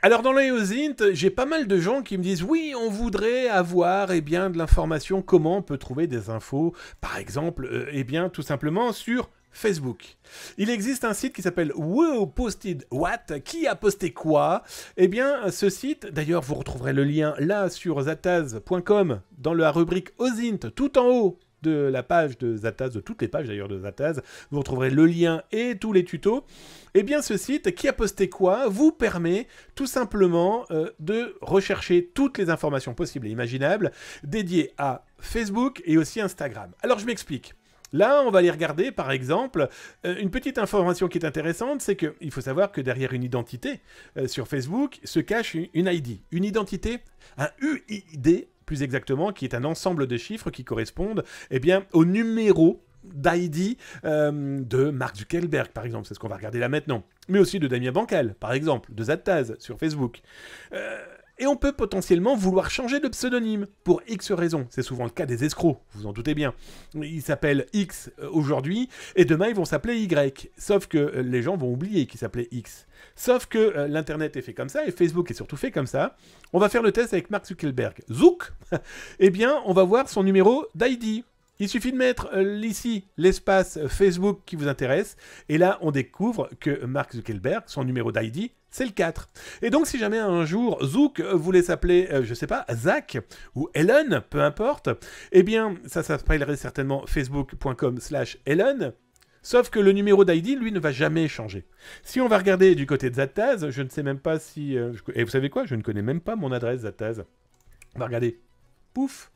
Alors dans les OSINT, j'ai pas mal de gens qui me disent oui, on voudrait avoir de l'information, comment on peut trouver des infos, par exemple, tout simplement sur Facebook. Il existe un site qui s'appelle Who Posted What, qui a posté quoi. Ce site, d'ailleurs vous retrouverez le lien là sur zataz.com dans la rubrique OSINT tout en haut de la page de Zataz, de toutes les pages d'ailleurs de Zataz, vous retrouverez le lien et tous les tutos. Ce site, qui a posté quoi, vous permet tout simplement de rechercher toutes les informations possibles et imaginables dédiées à Facebook et aussi Instagram. Alors je m'explique. Là, on va aller regarder, par exemple, une petite information qui est intéressante, c'est qu'il faut savoir que derrière une identité sur Facebook se cache une ID, une identité, un UID, plus exactement, qui est un ensemble de chiffres qui correspondent au numéro d'ID de Mark Zuckerberg, par exemple. C'est ce qu'on va regarder là maintenant. Mais aussi de Damien Bancal, par exemple, de Zataz sur Facebook. Et on peut potentiellement vouloir changer de pseudonyme pour X raisons. C'est souvent le cas des escrocs, vous en doutez bien. Ils s'appellent X aujourd'hui, et demain ils vont s'appeler Y. Sauf que les gens vont oublier qu'ils s'appelaient X. Sauf que l'Internet est fait comme ça, et Facebook est surtout fait comme ça. On va faire le test avec Mark Zuckerberg. Zouk on va voir son numéro d'ID. Il suffit de mettre ici l'espace Facebook qui vous intéresse, et là on découvre que Mark Zuckerberg, son numéro d'ID, c'est le 4. Et donc si jamais un jour Zouk voulait s'appeler, je sais pas, Zach ou Elon, peu importe, ça s'appellerait certainement facebook.com/Elon, sauf que le numéro d'ID, lui, ne va jamais changer. Si on va regarder du côté de Zataz, je ne sais même pas si... et vous savez quoi? Je ne connais même pas mon adresse Zataz. On va regarder. Pouf.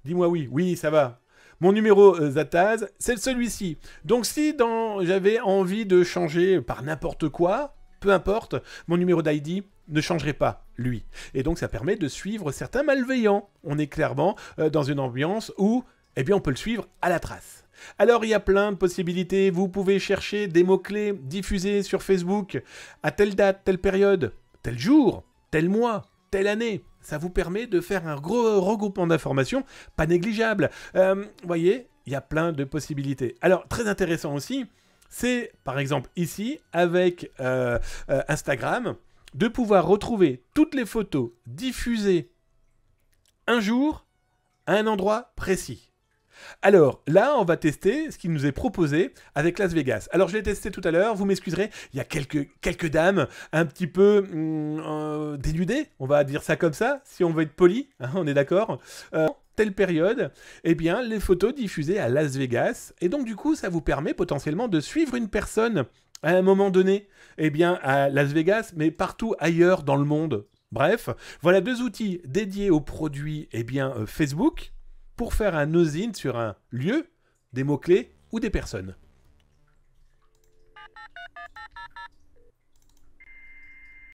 Dis-moi oui. Oui, ça va. Mon numéro Zataz, c'est celui-ci. Donc si j'avais envie de changer par n'importe quoi, peu importe, mon numéro d'ID ne changerait pas, lui. Et donc ça permet de suivre certains malveillants. On est clairement dans une ambiance où on peut le suivre à la trace. Alors il y a plein de possibilités. Vous pouvez chercher des mots-clés diffusés sur Facebook à telle date, telle période, tel jour, tel mois, telle année. Ça vous permet de faire un gros regroupement d'informations, pas négligeable. Vous voyez, il y a plein de possibilités. Alors, très intéressant aussi, c'est, par exemple, ici, avec Instagram, de pouvoir retrouver toutes les photos diffusées un jour à un endroit précis. Alors là, on va tester ce qui nous est proposé avec Las Vegas. Alors je l'ai testé tout à l'heure, vous m'excuserez, il y a quelques dames un petit peu dénudées, on va dire ça comme ça, si on veut être poli, hein, on est d'accord. Telle période, les photos diffusées à Las Vegas, et donc du coup ça vous permet potentiellement de suivre une personne à un moment donné, à Las Vegas, mais partout ailleurs dans le monde. Bref, voilà deux outils dédiés aux produits Facebook, pour faire un OSINT sur un lieu, des mots-clés ou des personnes.